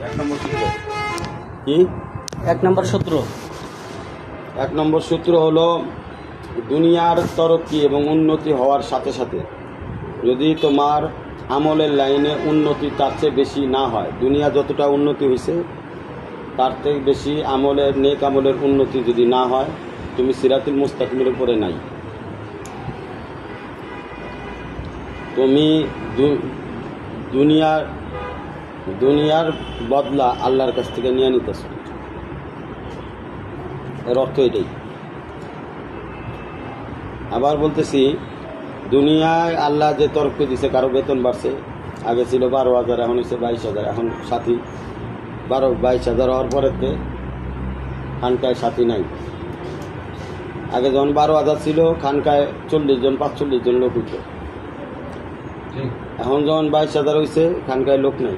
এক নম্বর সূত্র কি? 1 নম্বর সূত্র। 1 নম্বর সূত্র হলো দুনিয়ার তরক্কি এবং উন্নতি হওয়ার সাথে সাথে যদি তোমার আমলের লাইনে উন্নতি তার চেয়ে বেশি না হয়, দুনিয়া যতটা উন্নতি হয়েছে তার থেকে বেশি আমলের নেক আমলের উন্নতি যদি না হয়, তুমি সিরাতুল মুস্তাকিমের উপরে নাই। তুমি দুনিয়ার বদলা আল্লাহর কাছ থেকে নিয়ে নিতেছ। এর অর্থ এটাই। আবার বলতেছি, দুনিয়ায় আল্লাহ যে তরক্কি দিছে, কারো বেতন বাড়ছে, আগে ছিল 12,000, এখন হচ্ছে 22,000, এখন সাথী 22,000 হওয়ার পরেতে খানকায় সাথী নাই। আগে যখন 12,000 ছিল, খানকায় 40 জন 45 জন লোক হইত। এখন যখন 22,000 হয়েছে, খানকায় লোক নাই।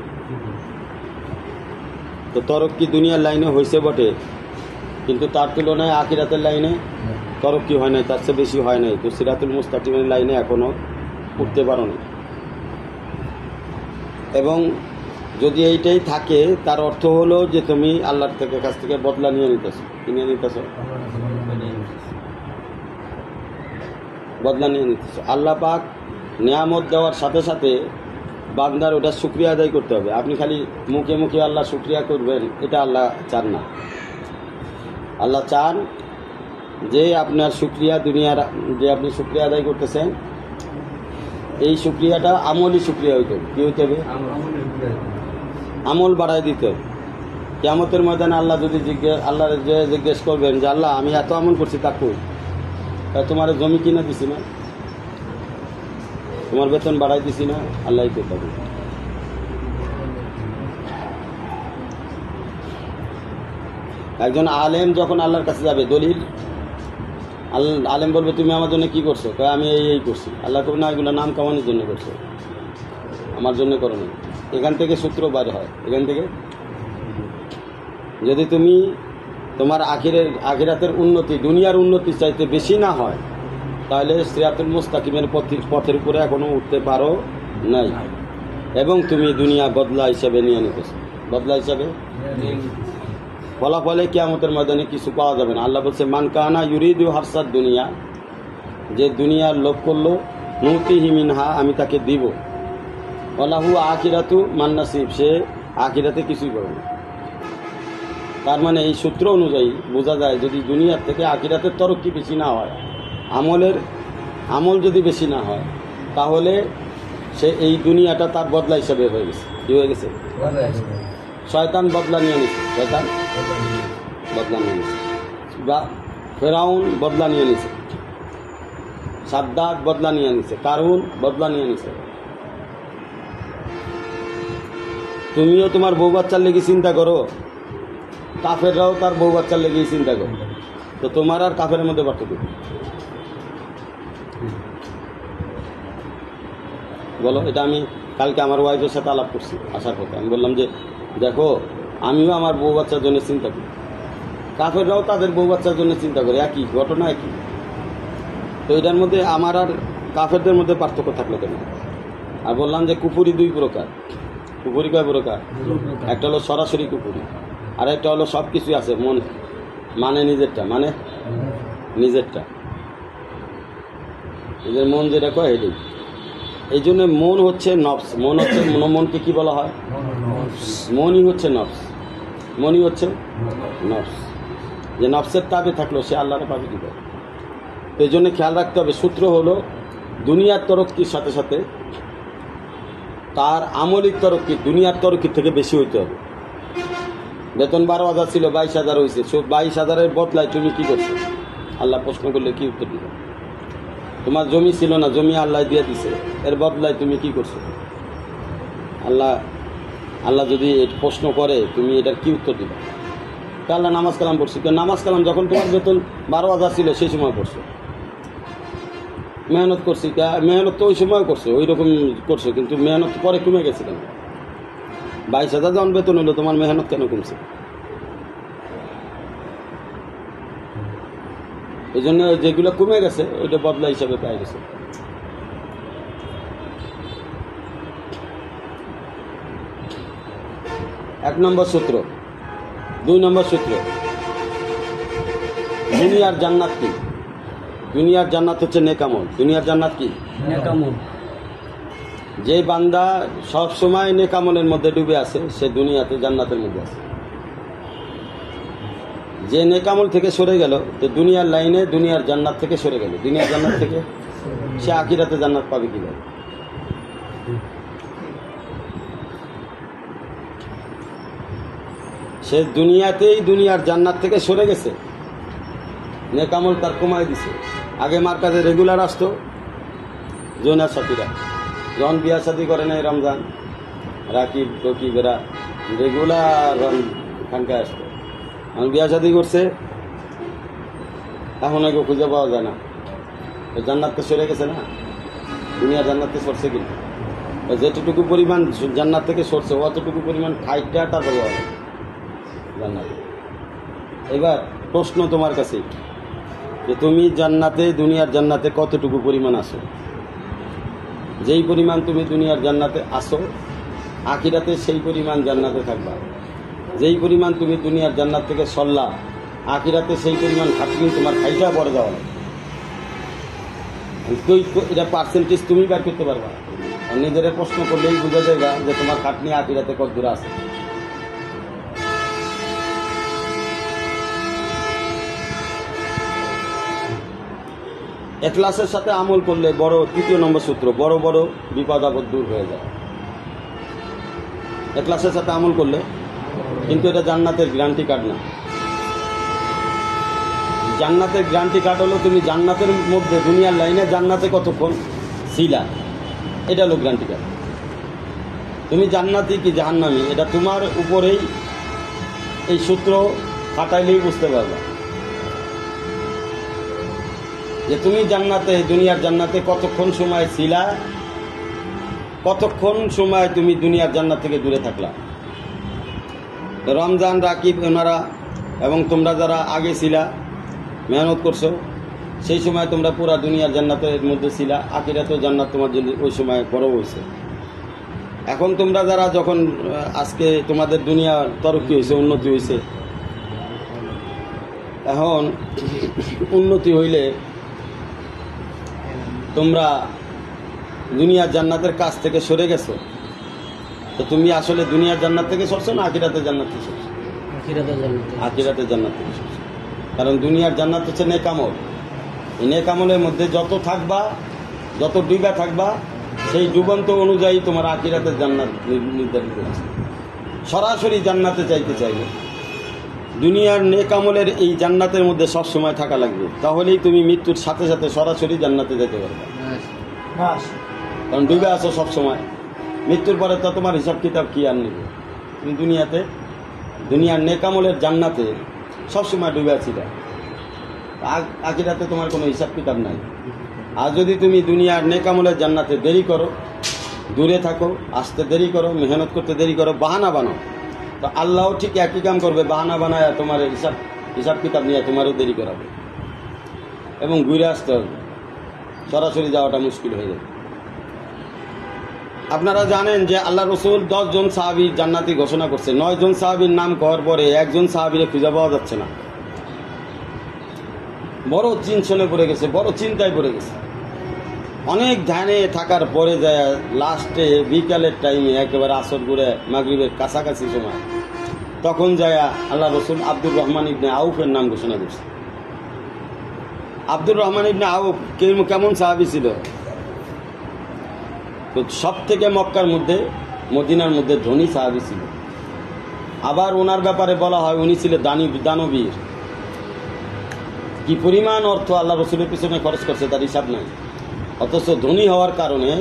তো তরক্কি দুনিয়ার লাইনে হয়েছে বটে, কিন্তু তার তুলনায় আখিরাতের লাইনে তরক্কি হয় নাই, তার চেয়ে বেশি হয় নাই। তো সিরাতুল মুস্তাকিমের লাইনে এখনো উঠতে পারো না। এবং যদি এইটাই থাকে, তার অর্থ হলো যে তুমি আল্লাহর কাছ থেকে বদলা নিয়ে নিতেছো। কিনে নিতেছো, বদলা নিয়ে নিতেছো। আল্লাহ পাক নিয়ামত দেওয়ার সাথে সাথে বান্দার ওটা শুকরিয়া আদায় করতে হবে। আপনি খালি মুখে মুখে আল্লাহ শুকরিয়া করবেন, এটা আল্লাহ চান না। আল্লাহ চান যে আপনার শুকরিয়া, দুনিয়ার যে আপনি শুকরিয়া আদায় করতেছেন, এই শুকরিয়াটা আমলি শুকরিয়া হইতে হবে। কী হইতে হবে? আমল বাড়ায় দিতে হবে। কিয়ামতের ময়দানে আল্লাহ যদি আল্লাহর যে জিজ্ঞেস করবেন যে আল্লাহ আমি এত আমল করছি, তা কই? তোমার জমি কিনে দিছি না, তোমার বেতন বাড়াই দিছি না, আল্লাহ করতে হবে। একজন আলেম যখন আল্লাহর কাছে যাবে, দলিল আলেম বলবে তুমি আমার জন্য কি করছো? আমি এই করছি। আল্লাহ করবে না, এগুলো নাম কামানোর জন্য করছো, আমার জন্য করো না। এখান থেকে সূত্র বার হয়। এখান থেকে যদি তুমি তোমার আখিরাতের উন্নতি দুনিয়ার উন্নতি চাইতে বেশি না হয়, তাহলে সিরাতুল মুস্তাকিমের পথের উপরে এখনো উঠতে পারো নাই। এবং তুমি দুনিয়া বদলা হিসাবে নিয়ে নিতেছো। বদলা হিসাবে ফলাফলে কিয়ামতের ময়দানে কিছু পাওয়া যাবে না। আল্লাহ বলছে মান কানা ইউরিদু হারসাদ দুনিয়া, যে দুনিয়ার লোভ করলো, নুতিহি মিনহা, আমি তাকে দিব। ওয়ালাহু আখিরাতু মান নাসিব, সে আখিরাতে কিছুই পাবে না। তার মানে এই সূত্র অনুযায়ী বোঝা যায়, যদি দুনিয়ার থেকে আখিরাতের তরক্কি বেশি না হয়, আমল যদি বেশি না হয়, তাহলে সে এই দুনিয়াটা তার বদলা হিসাবে হয়ে গেছে। কি হয়ে গেছে? শয়তান বদলা নিয়ে নিছে। শয়তান বদলা নিয়ে নিছে, বা ফেরাউন বদলা নিয়ে নিছে, সাদ্দাত বদলা নিয়ে নিছে, কারুন বদলা নিয়ে নিছে। তুমিও তোমার বউ বাচ্চার লেগে চিন্তা করো, কাফেররাও তার বউ বাচ্চার লেগেই চিন্তা করো। তো তোমার আর কাফের মধ্যে পার্থক্য বলো? এটা আমি কালকে আমার ওয়াইফের সাথে আলাপ করছি আসার পথে। আমি বললাম যে দেখো, আমিও আমার বউ বাচ্চার জন্য চিন্তা করি, কাফেররাও তাদের বউ বাচ্চার জন্য চিন্তা করে, একই ঘটনা, একই। তো এটার মধ্যে আমার আর কাফেরদের মধ্যে পার্থক্য থাকলো কেন? আর বললাম যে কুফুরি 2 প্রকার। কুফুরি কয় প্রকার? একটা হলো সরাসরি কুফুরি, আর একটা হলো সব কিছুই আছে, মানে নিজেরটা, নিজের মন যেটা কয় এটাই। এই জন্য মন হচ্ছে নফস। মনকে কি বলা হয়? মনই হচ্ছে নফস। মনই হচ্ছে নফস। যে নফসের তাবে থাকলো, সে আল্লাহরে পাবে কি করে? তো এই জন্য খেয়াল রাখতে হবে, সূত্র হলো দুনিয়ার তরক্কির সাথে সাথে তার আমলিক তরক্কি দুনিয়ার তরক্কির থেকে বেশি হইতে হবে। বেতন 12,000 ছিল, 22,000 হয়েছে। 22,000-এর বদলায় তুমি কি করছো? আল্লাহ প্রশ্ন করলে কি উত্তর দিবে? তোমার জমি ছিল না, জমি আল্লাহ দিয়ে দিছে, এর বদলায় তুমি কি করছো? আল্লাহ যদি প্রশ্ন করে, তুমি এটার কি উত্তর দিবে? আল্লাহ নামাজ কালাম পড়ছি। নামাজ কালাম যখন তোমার বেতন 12,000 ছিল, সেই সময় পড়ছো। মেহনত করছি, মেহনত তো ওই সময় করছো, ওই রকম করছো, কিন্তু মেহনত পরে কমে গেছে কেন? 22,000 যখন বেতন হলো, তোমার মেহনত কেন কমছে? এই জন্য যেগুলো কমে গেছে, ওইটা বদলা হিসাবে পেয়ে গেছে। এক নম্বর সূত্র। 2 নম্বর সূত্র, দুনিয়ার জান্নাত কি? দুনিয়ার জান্নাত হচ্ছে নেকামল। দুনিয়ার জান্নাত কি? নেকামল। যে বান্দা সব সময় নেকামলের মধ্যে ডুবে আছে সে দুনিয়াতে জান্নাতের মধ্যে আছে। যে নেকামল থেকে সরে গেল, তো দুনিয়ার লাইনে দুনিয়ার জান্নাত থেকে সরে গেল, দুনিয়ার জান্নাত থেকে সে আখিরাতে জান্নাত পাবে কিভাবে? সে দুনিয়াতেই দুনিয়ার জান্নাত থেকে সরে গেছে, নেকামল তার কমায় দিছে। আগে মার কাছে রেগুলার আসতো জোনার সাথীরা, যখন বিয়া শাদী করে নাই রমজান, রাকিব টকিব এরা রেগুলার এখানকায় আসতো। এখন বিয়া শাদী করছে, এখন আগে খুঁজে পাওয়া যায় না। জান্নাতকে সরে গেছে না, দুনিয়া জান্নাতকে সরছে কিন্তু যেটুকু পরিমাণ জান্নাত থেকে সরছে অতটুকু পরিমাণ খাইটা তারপরে জান্নাত। এবার প্রশ্ন তোমার কাছে যে তুমি জান্নাতে দুনিয়ার জান্নাতে কতটুকু পরিমাণ আসো? যেই পরিমাণ তুমি দুনিয়ার জান্নাতে আসো আখিরাতে সেই পরিমাণ জান্নাতে থাকবা। যেই পরিমাণ তুমি দুনিয়ার জান্নাত থেকে সরলা আখিরাতে সেই পরিমাণ খাটনি তোমার খাইটা পড়ে যাওয়া। এটা পার্সেন্টেজ তুমি বের করতে পারবা। আর নিজেরা প্রশ্ন করলেই বুঝা যাবে যে তোমার খাটনি আখিরাতে কত দূর আছে। ইখলাসের সাথে আমল করলে বড় 3 নম্বর সূত্র, বড় বড় বিপদ আপদ দূর হয়ে যায় ইখলাসের সাথে আমল করলে। কিন্তু এটা জান্নাতের গ্যারান্টি কার্ড না। জান্নাতের গ্যারান্টি কার্ড হলো তুমি জান্নাতের মধ্যে দুনিয়ার লাইনে জান্নাতে কতক্ষণ ছিলা, এটা হলো গ্যারান্টি কার্ড। তুমি জান্নাতি কি জাহান্নামী এটা তোমার উপরেই এই সূত্র খাটাইলেই বুঝতে পারবা যে তুমি জান্নাতে দুনিয়ার জান্নাতে কতক্ষণ সময় ছিলা, কতক্ষণ সময় তুমি দুনিয়ার জান্নাত থেকে দূরে থাকলা। রমজান রাকিব ওনারা এবং তোমরা যারা আগে ছিলা মেহনত করছো সেই সময় তোমরা পুরা দুনিয়ার জান্নাতের মধ্যে ছিলা, আখিরাতেও জান্নাত তোমার জন্য ওই সময় বড় হয়েছে। এখন তোমরা যারা যখন আজকে তোমাদের দুনিয়ার তরক্কি হয়েছে, উন্নতি হয়েছে, এখন উন্নতি হইলে তোমরা দুনিয়ার জান্নাতের কাছ থেকে সরে গেছো। তো তুমি আসলে দুনিয়ার জান্নাত থেকে সরছো না আখিরাতের জান্নাত থেকে সরছো? আখিরাতের জান্নাত থেকে সরছো। কারণ দুনিয়ার জান্নাত হচ্ছে নেকামল। এই নেকামলের মধ্যে যত থাকবা, যত ডুবা থাকবা, সেই ডুবন্ত অনুযায়ী তোমার আখিরাতের জান্নাত নির্ধারিত হচ্ছে। সরাসরি জান্নাতে চাইতে চাইবে দুনিয়ার নেকামলের এই জান্নাতের মধ্যে সব সময় থাকা লাগবে, তাহলেই তুমি মৃত্যুর সাথে সাথে সরাসরি জান্নাতে যেতে পারবে। কারণ ডুবে আছো সব সময়, মৃত্যুর পরে তো তোমার হিসাব কিতাব কি আর নেবে। তুমি দুনিয়াতে দুনিয়ার নেকামলের জান্নাতে সবসময় ডুবে আছি, আখিরাতে তোমার কোনো হিসাব কিতাব নাই। আর যদি তুমি দুনিয়ার নেকামলের জান্নাতে দেরি করো, দূরে থাকো, আসতে দেরি করো, মেহনত করতে দেরি করো, বাহানা বানাও, তো আল্লাহও ঠিক একই কাম করবে, বাহানা বানায় তোমার হিসাব কিতাব নিয়ে তোমারও দেরি করাবে এবং ঘুরে আসতে হবে। সরাসরি যাওয়াটা মুশকিল হয়ে যাবে। আপনারা জানেন যে আল্লাহ রসুল 10 জন সাহাবীর জান্নাতি ঘোষণা করছে। 9 জন সাহাবীর নাম করার পরে একজন সাহাবীরে খুঁজে পাওয়া যাচ্ছে না। বড় টেনশনে পড়ে গেছে, বড় চিন্তায় পড়ে গেছে। অনেক ধ্যানে থাকার পরে যায় লাস্টে বিকালের টাইমে একেবারে আসর করে মাগরিবের কাছাকাছি সময় তখন যায় আল্লাহ রসুল আব্দুর রহমান ইবনে আউফের নাম ঘোষণা করছে। আব্দুর রহমান ইবনে আউফ কেমন সাহাবী ছিল? তো সব থেকে মক্কার মধ্যে মদিনার মধ্যে ধনী সাহাবী ছিল। আবার ওনার ব্যাপারে বলা হয় উনি ছিলেন দানবীর। কি পরিমাণ অর্থ আল্লাহ রসুলের পিছনে খরচ করছে তার হিসাব নাই। অথচ ধনী হওয়ার কারণে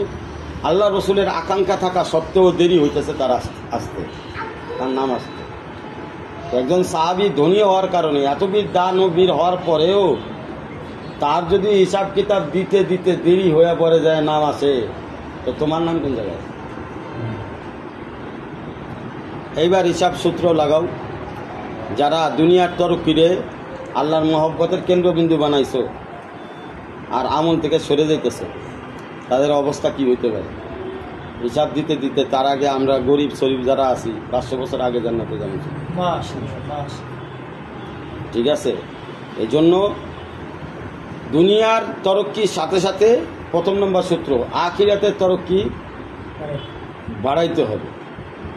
আল্লাহ রসুলের আকাঙ্ক্ষা থাকা সত্ত্বেও দেরি হইতেছে তার আসতে, তার নাম আসতে। একজন সাহাবী ধনী হওয়ার কারণে এতবীর দানবীর হওয়ার পরেও তার যদি হিসাব কিতাব দিতে দিতে দেরি হয়ে পড়ে যায় নাম আসে, তো তোমার নাম কোন জায়গায়? এইবার হিসাব সূত্র লাগাও। যারা দুনিয়ার তরক্কিরে আল্লাহর মহব্বতের কেন্দ্রবিন্দু বানাইছো আর আমল থেকে সরে যাইতেছে, তাদের অবস্থা কি হইতে পারে? হিসাব দিতে দিতে তার আগে আমরা গরিব শরীফ যারা আছি 500 বছর আগে জান্নাতে যাবো। ঠিক আছে, এই জন্য দুনিয়ার তরক্কির সাথে সাথে প্রথম নম্বর সূত্র আখিরাতের তরক্কি বাড়াইতে হবে,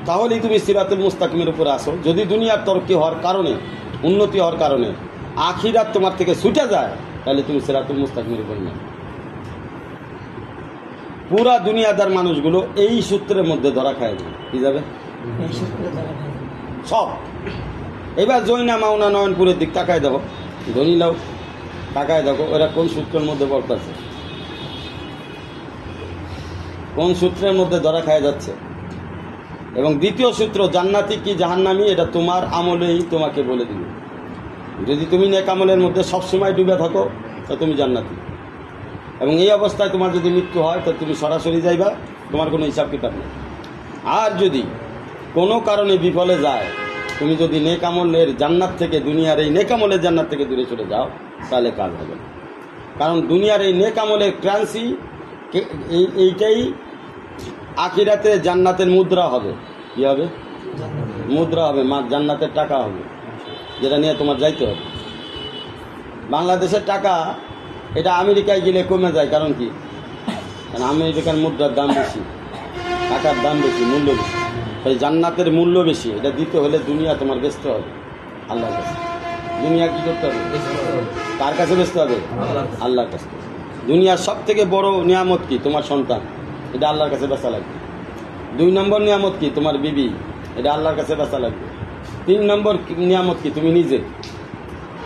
তাহলেই তুমি সিরাতুল মুস্তাকিমের উপরে আসো। যদি দুনিয়ার তরক্কি হওয়ার কারণে, উন্নতি হওয়ার কারণে আখিরাত তোমার থেকে ছুটে যায়, তাহলে তুমি সিরাতুল মুস্তাকিমের উপরে না। পুরা দুনিয়াদার মানুষগুলো এই সূত্রের মধ্যে ধরা খায় না, কি যাবে সব। এবার জৈনা মাওনা নয়নপুরের দিক তাকায় দেখো, ধনী লাও তাকায় দেখো, ওরা কোন সূত্রের মধ্যে পড়তেছে, কোন সূত্রের মধ্যে ধরা খায় যাচ্ছে। এবং দ্বিতীয় সূত্র জান্নাতি কি জাহান্নামী, এটা তোমার আমলেই তোমাকে বলে দিবে। যদি তুমি নেক আমলের মধ্যে সবসময় ডুবে থাকো তো তুমি জান্নাতি, এবং এই অবস্থায় তোমার যদি মৃত্যু হয় তো তুমি সরাসরি যাইবা, তোমার কোনো হিসাব কিতাব নেই। আর যদি কোনো কারণে বিফলে যায়, তুমি যদি নেক আমলের জান্নাত থেকে, দুনিয়ার এই নেক আমলের জান্নাত থেকে দূরে চলে যাও, তাহলে কাজ হবে না। কারণ দুনিয়ার এই নেক আমলের ক্রান্সি এইটাই আখিরাতে জান্নাতের মুদ্রা হবে। কি হবে? মুদ্রা হবে, জান্নাতের টাকা হবে, যেটা নিয়ে তোমার যাইতে হবে। বাংলাদেশের টাকা এটা আমেরিকায় গেলে কমে যায়, কারণ কি? কারণ আমেরিকার মুদ্রার দাম বেশি, টাকার দাম বেশি, মূল্য বেশি। তাই জান্নাতের মূল্য বেশি, এটা দিতে হলে দুনিয়া তোমার বেচতে হবে আল্লাহর কাছে। দুনিয়া কি করতে হবে? কার কাছে বেচতে হবে? আল্লাহর কাছে। দুনিয়ার সব থেকে বড় নিয়ামত কি? তোমার সন্তান, এটা আল্লাহর কাছে বেচা লাগবে। 2 নম্বর নিয়ামত কি? তোমার বিবি, এটা আল্লাহর কাছে বেচা লাগবে। 3 নম্বর নিয়ামত কি? তুমি নিজে,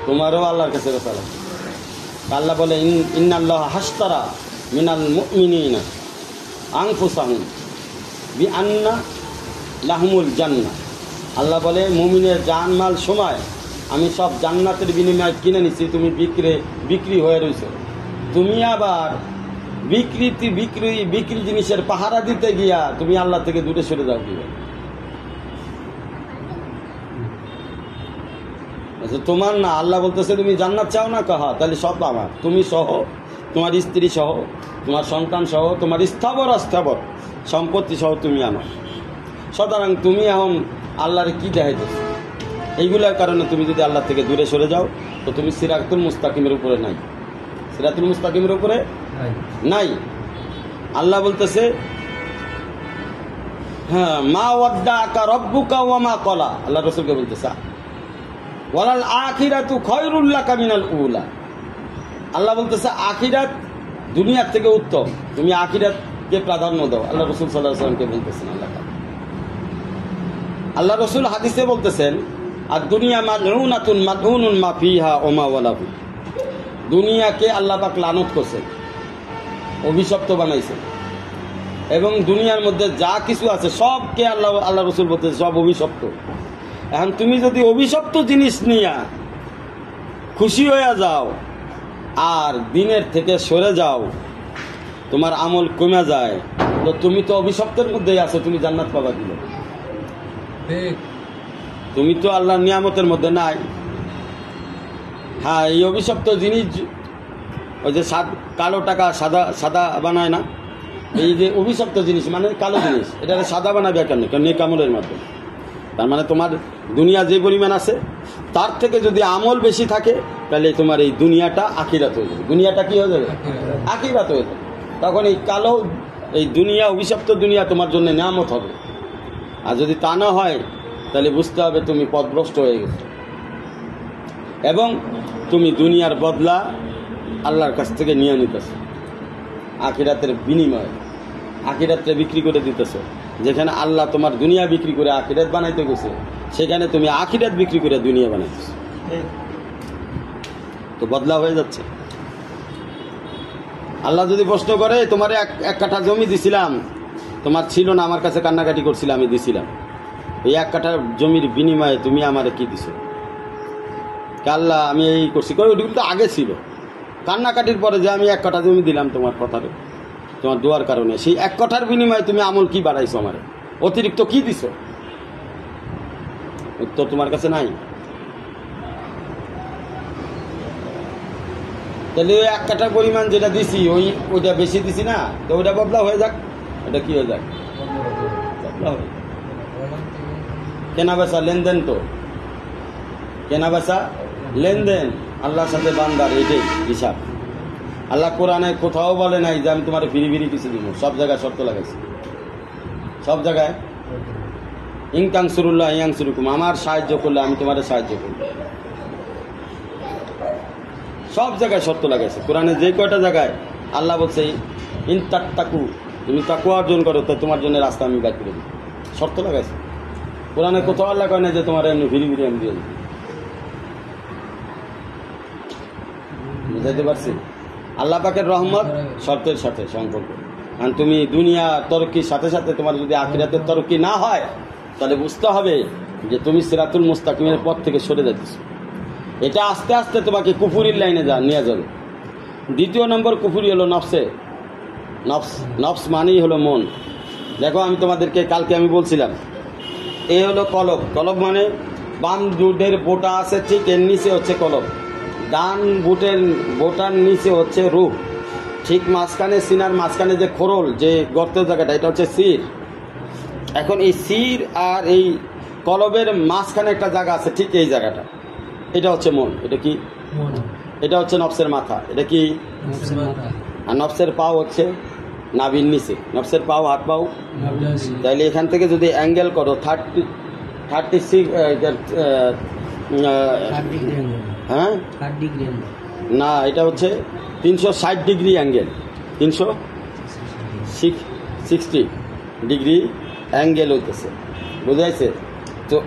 তোমারও আল্লাহর কাছে বেচা লাগবে। আল্লাহ বলে ইন্নাল্লাহ হাশতারা মিনাল মুমিনিনা আনফুসাহুম বিআন্না লাহুমুল জান্নাহ। আল্লাহ বলে মুমিনের জানমাল সময় আমি সব জান্নাতের বিনিময়ে কিনে নিছি, তুমি বিক্রি হয়ে রয়েছো। তুমি আবার বিক্রি জিনিসের পাহারা দিতে গিয়া তুমি আল্লাহ থেকে দূরে সরে যাও কি? তোমার না, আল্লাহ বলতেছে তুমি জান্নাত চাও না, কাহা তাহলে সব আমার, তুমি সহ, তোমার স্ত্রী সহ, তোমার সন্তান সহ, তোমার স্থাবর অস্থাবর সম্পত্তি সহ তুমি আমার। সুতরাং তুমি এখন আল্লাহরে কি দেখাইতেছ? এইগুলোর কারণে তুমি যদি আল্লাহ থেকে দূরে সরে যাও তো তুমি সিরাতুল মুস্তাকিমের উপরে নাই, সিরাতুল মুস্তাকিমের উপরে নাই। আল্লাহ বলতেছে হ্যাঁ, মা ওয়াদ্দাকা রব্বুকা ওয়া মা ক্বালা। আল্লাহ রাসূলকে বলতেছে ওয়ালাল আখিরাতু খায়রুল লাকা মিনাল উলা। আল্লাহ বলতেছে আখিরাত দুনিয়ার থেকে উত্তম, তুমি আখিরাতকে প্রাধান্য দাও। আল্লাহ রাসূল সাল্লাল্লাহু আলাইহি ওয়াসাল্লামকে বলতেছেন আল্লাহ রাসূল হাদিসে বলতেছেন আর দুনিয়া মালউনাতুন মাদউনুন মা ফিহা ওয়া মা ওয়ালাহু। দুনিয়াকে আল্লাহ পাক লানত করছেন, অভিশপ্ত বানাইছেন, এবং দুনিয়ার মধ্যে যা কিছু আছে সবকে আল্লাহ রাসূল বলতেছে সব অভিশপ্ত। এখন তুমি যদি অভিশপ্ত জিনিস নিয়ে খুশি হয়ে যাও আর দিনের থেকে সরে যাও, তোমার আমল কমে যায়, তো তুমি তো অভিশপ্তের মধ্যেই আছো, তুমি জান্নাত পাবা দিল? তুমি তো আল্লাহর নিয়ামতের মধ্যে নাই। হ্যাঁ, এই অভিশপ্ত জিনিস, ওই যে কালো টাকা সাদা বানায় না, এই যে অভিশপ্ত জিনিস মানে কালো জিনিস, এটা সাদা বানাবে কেন? কারণ নেক আমলের মাধ্যমে। তার মানে তোমার দুনিয়া যে পরিমাণ আছে তার থেকে যদি আমল বেশি থাকে, তাহলে তোমার এই দুনিয়াটা আখিরাত হয়ে যাবে। দুনিয়াটা কি হয়ে যাবে? আখিরাত হয়ে যাবে। তখন এই কালো, এই দুনিয়া, অভিশপ্ত দুনিয়া তোমার জন্য নিয়ামত হবে। আর যদি তা না হয় তাহলে বুঝতে হবে তুমি পথভ্রষ্ট হয়ে গেছো, এবং তুমি দুনিয়ার বদলা আল্লাহর কাছ থেকে নিয়ে নিতেছো আখিরাতের বিনিময়ে। আখিরাতটা বিক্রি করে দিতেছো। যেখানে আল্লাহ তোমার দুনিয়া বিক্রি করে আখিরাত বানাইতে গেছে, সেখানে তুমি আখিরাত বিক্রি করে দুনিয়া বানাইতেছো, তো বদলা হয়ে যাচ্ছে। আল্লাহ যদি প্রশ্ন করে তোমার এক কাঠা জমি দিছিলাম, তোমার ছিল না, আমার কাছে কান্নাকাটি করছিলাম, আমি দিছিলাম, এই 1 কাঠা জমির বিনিময়ে তুমি আমারে কি দিছো? আল্লাহ আমি এই করছি, ওইটুকু তো আগে ছিল, কান্নাকাটির পরে যে আমি 1 কাঠা জমি দিলাম তোমার কথারে, তোমার দোয়ার কারণে, সেই 1 কাঠার বিনিময়ে তুমি আমল কি বাড়াইছো, আমারে অতিরিক্ত কি দিছো? উত্তর তোমার কাছে নাই। তাহলে ওই 1 কাঠার পরিমাণ যেটা দিছি ওইটা বেশি দিছি না, তো ওইটা বদলা হয়ে যাক, এটা কি হয়ে যাক? হবে। কেনা বেচা লেনদেন, তো কেনা বেচা লেনদেন আল্লাহর সাথে বান্দার, এটাই হিসাব। আল্লাহ কোরআনে কোথাও বলে নাই যে আমি তোমার ফিরি ফিরি কিছু দিব, সব জায়গায় শর্ত লাগাইছি, সব জায়গায় ইনকাংসুরুল্লাহ ইয়াংসুরুকুম, আমার সাহায্য করলে আমি তোমার সাহায্য করব, সব জায়গায় শর্ত লাগাইছে। কোরআনে যে কয়টা জায়গায় আল্লাহ বলছে ইনতাক্তাকু, তুমি তাকওয়া অর্জন করো তো তোমার জন্য রাস্তা আমি বের করে দিই, শর্ত লাগাইছে। কোরআনে কোথাও আল্লাহ কয় না যে তোমার এমনি ফিরি ফিরি আমি দিয়ে দিই। বুঝাইতে পারছি? আল্লাহ পাকের রহমত শর্তের সাথে সম্পর্ক। আর তুমি দুনিয়া তরক্কির সাথে সাথে তোমার যদি আখিরাতের তরক্কি না হয়, তাহলে বুঝতে হবে যে তুমি সিরাতুল মুস্তাকিমের পথ থেকে সরে যাচ্ছ। এটা আস্তে আস্তে তোমাকে কুফুরির লাইনে নিয়ে যাবে। দ্বিতীয় নম্বর কুফুরি হলো নফসে। নফস মানেই হলো মন। দেখো আমি তোমাদেরকে কালকে আমি বলছিলাম, এ হলো কলব। কলব মানে বাম বুটের বোটা আছে, ঠিক এর নিচে হচ্ছে কলব। ডান বুটের বোটার নিচে হচ্ছে রূপ, ঠিক মাঝখানে সিনার মাঝখানে যে খোরল, যে গর্তের জায়গাটা, এটা হচ্ছে শির। এখন এই শির আর এই কলবের মাঝখানে একটা জায়গা আছে, ঠিক এই জায়গাটা, এটা হচ্ছে মন। এটা কি? এটা হচ্ছে নফসের মাথা। এটা কি? আর নফসের পাও হচ্ছে নাভির নিচে। নফসের পাও, হাত পাও, তাইলে এখান থেকে যদি অ্যাঙ্গেল করো 36, হ্যাঁ না, এটা হচ্ছে 360 ডিগ্রি অ্যাঙ্গেল, 360 ডিগ্রি অ্যাঙ্গেল হইতেছে। বুঝাইছে? তো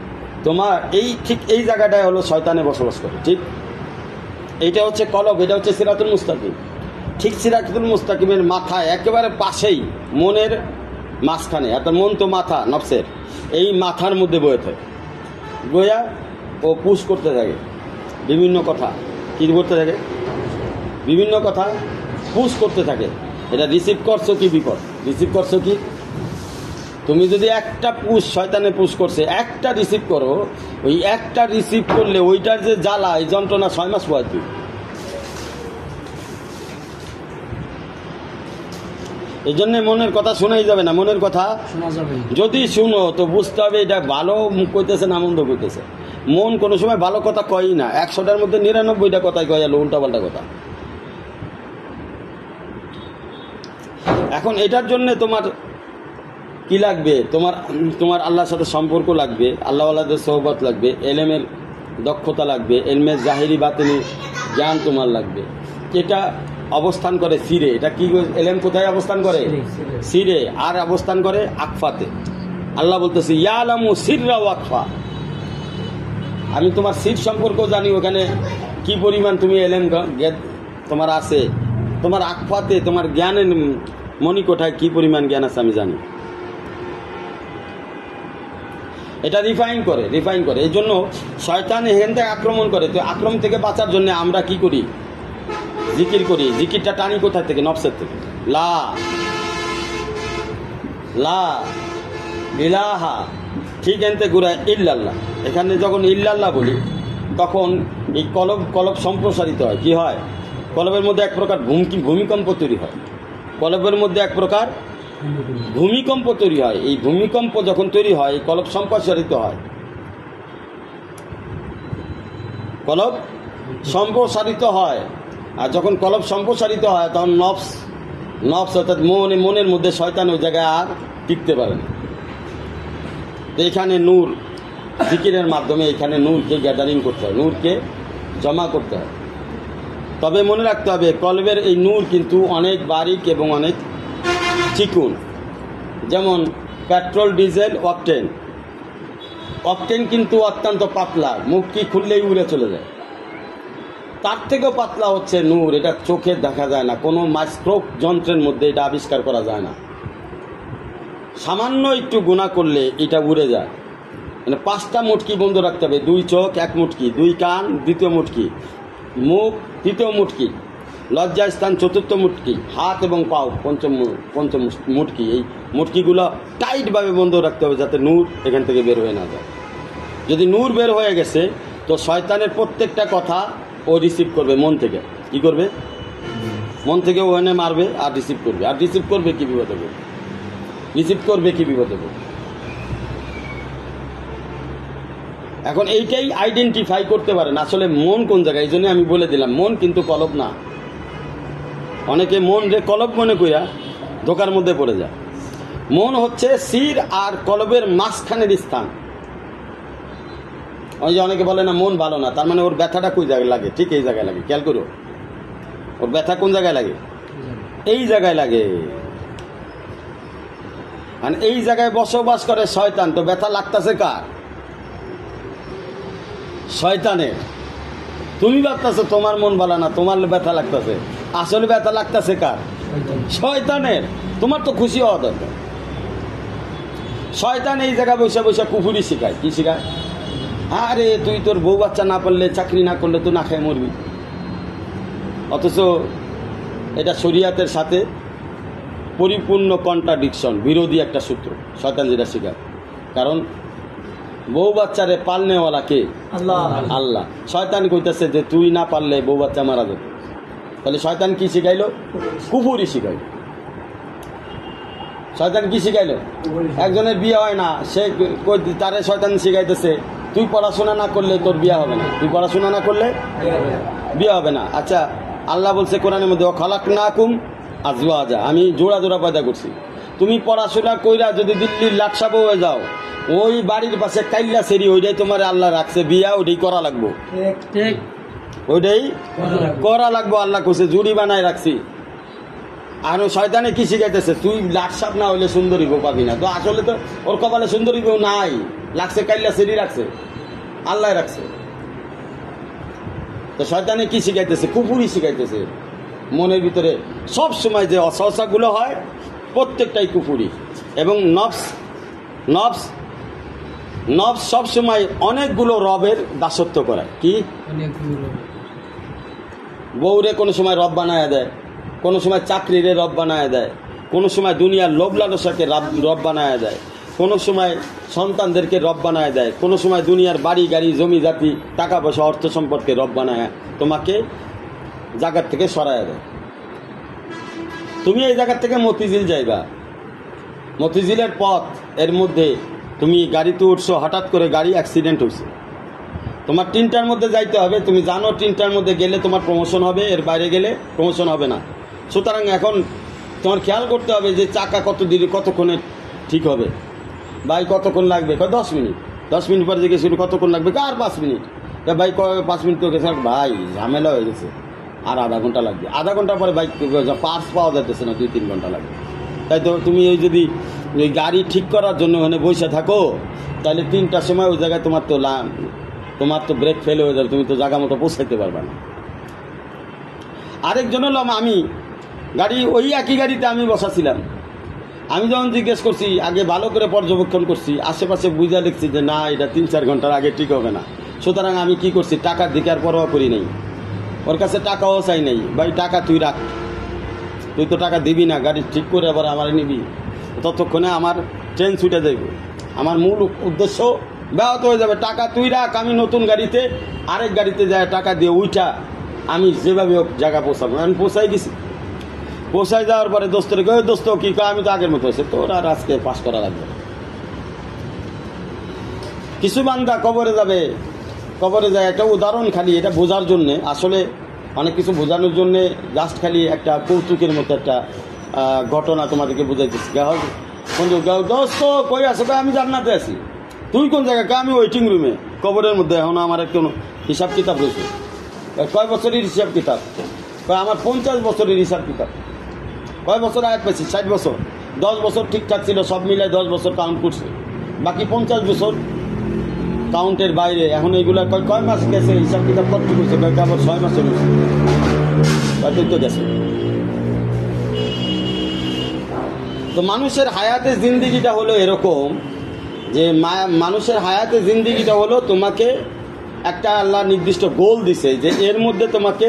তোমার এই ঠিক এই জায়গাটায় হলো শয়তানে বসবাস করে। ঠিক এইটা হচ্ছে কলব, এটা হচ্ছে সিরাতুল মুস্তাকিম। ঠিক সিরাতুল মুস্তাকিমের মাথায় একেবারে পাশেই মনের মাঝখানে, একটা মন তো মাথা নফসের, এই মাথার মধ্যে বয়ে থাকে, বইয়া ও পুশ করতে থাকে বিভিন্ন কথা। কি করতে থাকে? বিভিন্ন কথা পুশ করতে থাকে। এটা রিসিভ করছো কি বিপদ? রিসিভ করছো কি? তুমি যদি একটা পুশ, শয়তানে পুশ করছে, একটা রিসিভ করো, ওই একটা রিসিভ করলে ওইটার যে জ্বালা, এই যন্ত্রণা 6 মাস পর তুই। এই জন্য মনের কথা শোনাই যাবে না। মনের কথা যদি শুনো তো বুঝতে হবে এটা ভালো কইতেছে না মন্দ কইতেছে। মন কোনো সময় ভালো কথা কয়ই না, 100টার মধ্যে 99টা কথাই কয় গেল উল্টাপাল্টা কথা। এখন এটার জন্য তোমার কি লাগবে? তোমার আল্লাহর সাথে সম্পর্ক লাগবে, আল্লাহওয়ালাদের সোহবত লাগবে, এলেমের দক্ষতা লাগবে, এলমের জাহিরি বাতিনি জ্ঞান তোমার লাগবে। এটা অবস্থান করে সিরে। এটা কি? এলেম কোথায় অবস্থান করে? সিরে। আর অবস্থান করে আকফাতে। আল্লাহ বলতেছে ইয়ালামু সিররা ওয়া আকফা, আমি তোমার সির সম্পর্ক জানি, ওখানে কি পরিমাণ তুমি এলেম তোমার আছে, তোমার আকফাতে, তোমার জ্ঞানের মণিকোঠায় কি পরিমাণ জ্ঞান আছে আমি জানি। এটা রিফাইন করে। এই জন্য শয়তান এখান থেকে আক্রমণ করে। তো আক্রমণ থেকে বাঁচার জন্য আমরা কি করি? জিকির করি। জিকিরটা টানি কোথা থেকে? নফসের থেকে। লা ইলাহা, ঠিক এনতে গুড়ায় ইল্লাল্লাহ। এখানে যখন ইল্লাল্লাহ বলি তখন এই কলব সম্প্রসারিত হয়। কি হয়? কলবের মধ্যে এক প্রকার ভূমিকম্প তৈরি হয়। কলবের মধ্যে এক প্রকার ভূমিকম্প তৈরি হয়। এই ভূমিকম্প যখন তৈরি হয়, এই কলব সম্প্রসারিত হয়। কলব সম্প্রসারিত হয়। আর যখন কলব সম্প্রসারিত হয় তখন নফস অর্থাৎ মনের মধ্যে শয়তান ওই জায়গায় আর টিকতে পারে না। তো এখানে নূর, জিকিরের মাধ্যমে এখানে নূরকে গ্যাদারিং করতে হয়, নূরকে জমা করতে হয়। তবে মনে রাখতে হবে কলবের এই নূর কিন্তু অনেক বারিক এবং অনেক চিকুন। যেমন পেট্রোল, ডিজেল, অকটেন কিন্তু অত্যন্ত পাতলা, মুখটি খুললেই উড়ে চলে যায়। তার থেকেও পাতলা হচ্ছে নূর। এটা চোখে দেখা যায় না, কোনো মাইক্রোস্কোপ যন্ত্রের মধ্যে এটা আবিষ্কার করা যায় না। সামান্য একটু গুণা করলে এটা উড়ে যায়। মানে 5টা মুটকি বন্ধ রাখতে হবে। 2 চোখ 1 মুটকি, 2 কান 2য় মুটকি, মুখ 3য় মুটকি, লজ্জাস্থান 4র্থ মুটকি, হাত এবং পাও 5ম মুটকি। এই মুটকিগুলো টাইটভাবে বন্ধ রাখতে হবে যাতে নূর এখান থেকে বের হয়ে না যায়। যদি নূর বের হয়ে গেছে তো শয়তানের প্রত্যেকটা কথা ও রিসিভ করবে মন থেকে। কি করবে? মন থেকে ওখানে মারবে আর রিসিভ করবে। আর রিসিভ করবে কি বিপদে করবে? রিসিভ করবে কি বিপদে পড়বে। এখন এইটাই আইডেন্টিফাই করতে পারেন আসলে মন কোন জায়গায়। এই জন্য আমি বলে দিলাম মন কিন্তু কলব না। অনেকে মন রে কলব মনে কইরা ধোকার মধ্যে পড়ে যায়। মন হচ্ছে শির আর কলবের মাঝখানের স্থান। ওই যে অনেকে বলে না মন ভালো না, তার মানে ওর ব্যথাটা কোন জায়গায় লাগে? ঠিক এই জায়গায় লাগে। খেয়াল করো, ওর ব্যথা কোন জায়গায় লাগে? এই জায়গায় লাগে। আর এই জায়গায় বসবাস করে শয়তান। তো ব্যথা লাগতেছে কার? শয়তানের। তুমি ভাবতেছো তোমার মন ভালো না, তোমার ব্যথা লাগতেছে, আসলে ব্যথা লাগতেছে কার? শয়তানের। তোমার তো খুশি হওয়া দরকার। শয়তান এই জায়গায় বসে বসে কুফুরি শিখায়। কি শিখায়? আরে তুই তোর বউ বাচ্চা না পারলে, চাকরি না করলে তুই না খেয়ে মরবি। অথচ এটা শরিয়াতের সাথে পরিপূর্ণ কন্ট্রাডিকশন, বিরোধী একটা সূত্র শয়তান যেটা শিখায়। কারণ বউ বাচ্চারে পালনেওয়ালা কে? আল্লাহ। আল্লাহ। শয়তান কইতেছে যে তুই না পারলে বউ বাচ্চা মারা যাবে। তাহলে শয়তান কি শিখাইলো? কুফুরি শিখাইল। শয়তান কি শিখাইলো? একজনের বিয়ে হয় না, সে তারে শয়তান শিখাইতেছে তুই পড়াশোনা না করলে তোর বিয়ে হবে না, তুই পড়াশোনা না করলে বিয়ে হবে না। আচ্ছা, আল্লাহ বলছে কোরআনের মধ্যে খালাকনাকুম আজওয়াজা, আমি জোড়া জোড়া পয়দা করছি। তুমি পড়াশোনা কইরা যদি দিল্লির লাটসাবো হয়ে যাও, ওই বাড়ির পাশে কাইল্লা সেরি ওইটাই তোমার আল্লাহ রাখছে, বিয়া ওইটাই করা লাগবো। ওইটাই করা লাগবো। আল্লাহ কইছে জুড়ি বানায় রাখছি। আর শয়তানে কি শিখাইতেছে? তুই লাটসাপ না হইলে সুন্দরী বউ পাবি না। তো আসলে তো ওর কপালে সুন্দরী বউ নাই, লাগছে কাইল্লা সেরি রাখছে, আল্লাহ রাখছে। তো শয়তানে কি শিখাইতেছে? কুফুরি শিখাইতেছে। মনের ভিতরে সব সময় যে অসহসাগুলো হয় প্রত্যেকটাই কুফুরি। এবং নফস নফস নফস সব সময় অনেকগুলো রবের দাসত্ব করায়। কি? বউরে কোনো সময় রব বানায় দেয়, কোনো সময় চাকরিরে রব বানায় দেয়, কোনো সময় দুনিয়ার লোভ লালসাকে রব বানায় দেয়, কোনো সময় সন্তানদেরকে রব বানায় দেয়, কোনো সময় দুনিয়ার বাড়ি গাড়ি জমি জাতি টাকা পয়সা অর্থ সম্পর্কে রব বানায় তোমাকে জায়গার থেকে সরায় দেয়। তুমি এই জায়গার থেকে মতিঝিল যাইবা, মতিঝিলের পথ এর মধ্যে তুমি গাড়িতে উঠছো, হঠাৎ করে গাড়ি অ্যাক্সিডেন্ট হয়েছে, তোমার 3টার মধ্যে যাইতে হবে। তুমি জানো 3টার মধ্যে গেলে তোমার প্রমোশন হবে, এর বাইরে গেলে প্রমোশন হবে না। সুতরাং এখন তোমার খেয়াল করতে হবে যে চাকা কতক্ষণে ঠিক হবে। ভাই কতক্ষণ লাগবে? 10 মিনিট। 10 মিনিট পরে জিজ্ঞেস করি কতক্ষণ লাগবে? আর 5 মিনিট। ভাই 5 মিনিট তো গেছে। ভাই ঝামেলা হয়ে গেছে, আর আধা ঘন্টা লাগবে। আধা ঘন্টা পরে বাইক পার্স পাওয়া যাইতেছে না, 2-3 ঘন্টা লাগবে। তাই তো তুমি ওই যদি ওই গাড়ি ঠিক করার জন্য ওখানে বসে থাকো, তাহলে 3টার সময় ওই জায়গায় তোমার তো ব্রেক ফেল হয়ে যাবে, তুমি তো জায়গা মতো পৌঁছাইতে পারবে না। আরেকজন হলাম আমি, গাড়ি ওই একই গাড়িতে আমি বসাছিলাম। আমি যখন জিজ্ঞেস করছি, আগে ভালো করে পর্যবেক্ষণ করছি, আশেপাশে বুঝা দেখছি যে না, এটা 3-4 ঘন্টার আগে ঠিক হবে না। সুতরাং আমি কি করছি, টাকার দিকে আর পরোয়া করি নাই। ওর কাছে টাকাও চাই নাই। ভাই টাকা তুই রাখ, তুই তো টাকা দিবি না, গাড়ি ঠিক করে আবার আমার নিবি, ততক্ষণে আমার ট্রেন ছুটে যাইবে, আমার মূল উদ্দেশ্য ব্যাহত হয়ে যাবে। টাকা তুই রাখ, আমি নতুন গাড়িতে আরেক গাড়িতে যায় টাকা দিয়ে উইটা আমি যেভাবে জায়গা পৌঁছাবো। আমি পৌঁছাই গেছি। পৌঁছায় যাওয়ার পরে দোস্তরে কই, দোস্ত কি কয়? আমি তো আগের মতো হয়েছে, তোর আর আজকে পাস করা লাগবে। কিছু বান্দা কবরে যাবে, কবরে যায় একটা উদাহরণ খালি এটা বোঝার জন্যে, আসলে অনেক কিছু বোঝানোর জন্যে জাস্ট খালি একটা কৌতুকের মতো একটা ঘটনা তোমাদেরকে বুঝাইতেছি। বন্ধু দোস্ত কই আছো? আমি জান্নাতে আছি। তুই কোন জায়গায়? আমি ওয়েটিং রুমে কবরের মধ্যে। এখন আমার একটা হিসাব কিতাব রয়েছে। কয় বছরের হিসাব কিতাব? আমার 50 বছরের হিসাব কিতাব। কয় বছর আয়াত পেয়েছি? 60 বছর। 10 বছর ঠিকঠাক ছিল, সব মিলায় 10 বছর কাউন্ট করছে, বাকি 50 বছর কাউন্টের বাইরে। এখন এইগুলা কয় মাস গেছে হিসাব কিতাব করতে করছে? আবার 6 মাসের তো গেছে। তো মানুষের হায়াতে জিন্দিগিটা হলো এরকম যে মানুষের হায়াতে জিন্দিগিটা হলো তোমাকে একটা আল্লাহ নির্দিষ্ট গোল দিছে যে এর মধ্যে তোমাকে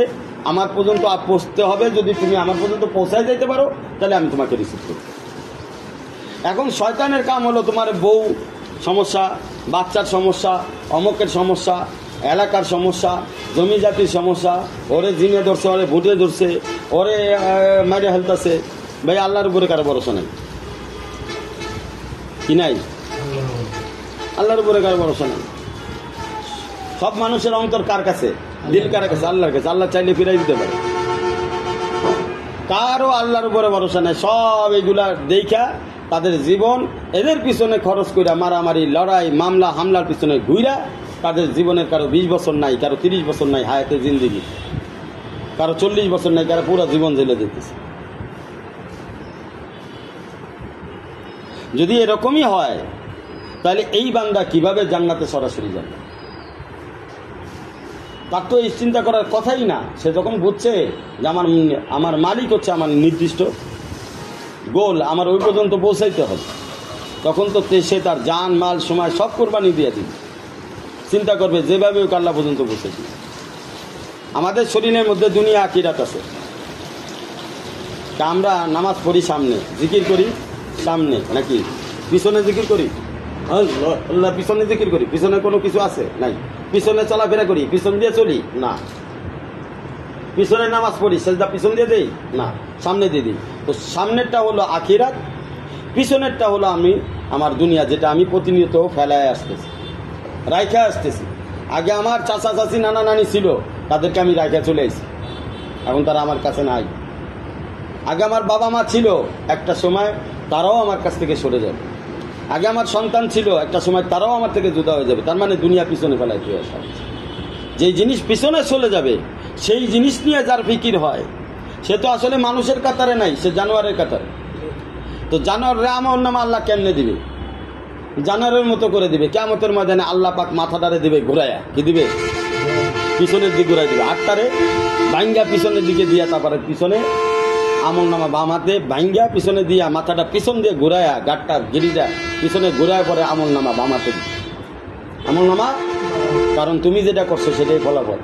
আমার পর্যন্ত পৌঁছতে হবে। যদি তুমি আমার পর্যন্ত পৌঁছায় যেতে পারো তাহলে আমি তোমাকে রিসিভ করব। এখন শয়তানের কাম হলো তোমার বউ সমস্যা, বাচ্চার সমস্যা, অমকের সমস্যা, এলাকার সমস্যা, জমি জাতির সমস্যা, ওরে জিনে ধরছে, ওরে ভুটে ধরছে, ওরে মাইরে হেলতেছে। ভাই আল্লাহর উপরে কারো ভরসা নেই। কি নাই? আল্লাহর উপরে কারো ভরসা নাই। সব মানুষের অন্তর কার কাছে? দিল কার কাছে? আল্লাহর কাছে। আল্লাহ চাইলে ফিরাই দিতে পারে। কারো আল্লাহর উপরে ভরসা নাই। সব এগুলা দেখা তাদের জীবন এদের পিছনে খরচ কইরা মারামারি, লড়াই, মামলা হামলার পিছনে ঘুইরা তাদের জীবনের কারো 20 বছর নাই, কারো 30 বছর নাই হায়াতে জিন্দেগি, কারো 40 বছর নাই, কারো পুরো জীবন জেলে দিতেছে। যদি এরকমই হয় তাহলে এই বান্দা কিভাবে জান্নাতে সরাসরি যাবে? তার তো এই চিন্তা করার কথাই না। সে যখন বুঝছে যে আমার মালিক হচ্ছে আমার নির্দিষ্ট গোল, আমার ওই পর্যন্ত পৌঁছাইতে হবে, তখন তো সে তার জান মাল সময় সব কোরবানি দিয়ে দিবে। চিন্তা করবে যেভাবে ওই আল্লাহ পর্যন্ত পৌঁছেছি। আমাদের শরীরের মধ্যে দুনিয়া আখিরাত আছে। তা আমরা নামাজ পড়ি সামনে, জিকির করি সামনে, নাকি পিছনে জিকির করি? আল্লাহ পিছনে জিকির করি, পিছনে কোনো কিছু আছে নাই। পিছনে চলাফেরা করি, পিছন দিয়ে চলি না। পিছনে নামাজ পড়ি, সেজদা পিছন দিয়ে দেই না, সামনে দিয়ে দিই। তো সামনেরটা হলো আখিরাত, পিছনেরটা হলো আমার দুনিয়া, যেটা আমি প্রতিনিয়ত ফেলায় আসতেছি, রাইখা আসতেছি। আগে আমার চাচা চাচি নানা নানি ছিল, তাদেরকে আমি রাইখা চলে আসি, এখন তারা আমার কাছে নাই। আগে আমার বাবা মা ছিল, একটা সময় তারাও আমার কাছ থেকে সরে যাবে। আগে আমার সন্তান ছিল, একটা সময় তারাও আমার থেকে জুদা হয়ে যাবে। তার মানে দুনিয়া পিছনে ফেলায় চলে আসা। যেই জিনিস পিছনে চলে যাবে সেই জিনিস নিয়ে যার ফিকির হয়, সে তো আসলে মানুষের কাতারে নাই, সে জানোয়ারের কাতারে। তো জানোয়ারের আমলনামা আল্লাহ কেমনে দিবে? জানোয়ারের মতো করে দিবে। কিয়ামতের ময়দানে আল্লাহ পাক মাথাটারে দিবে ঘুরাইয়া, কি দিবে? পিছনের দিকে ঘুরাই দিবে। আটটারে ভাঙ্গা পিছনের দিকে দিয়া, তারপরে পিছনে আমলনামা বাম হাতে ভাঙ্গা পিছনে দিয়া, মাথাটা পিছন দিয়ে ঘুরাইয়া, গাটটা গিরিটা পিছনে ঘুরায় পরে আমলনামা বাম হাতে দিবে। আমলনামা, কারণ তুমি যেটা করছো সেটাই ফলাফল।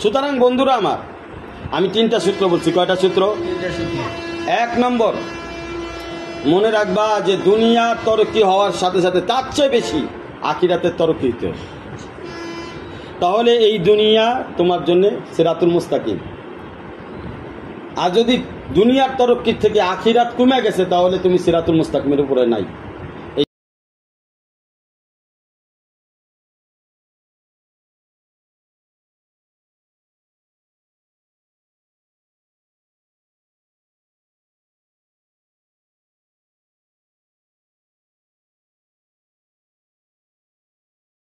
সুতরাং বন্ধুরা আমার, আমি 3টা সূত্র বলছি। কয়টা সূত্র? 1 নম্বর, মনে রাখবা যে দুনিয়া তরক্কি হওয়ার সাথে সাথে তার চেয়ে বেশি আখিরাতের তরক্কি হতে হবে। তাহলে এই দুনিয়া তোমার জন্য সিরাতুল মুস্তাকিম। আর যদি দুনিয়ার তরক্কির থেকে আখিরাত কমে গেছে, তাহলে তুমি সিরাতুল মুস্তাকিমের উপরে নাই।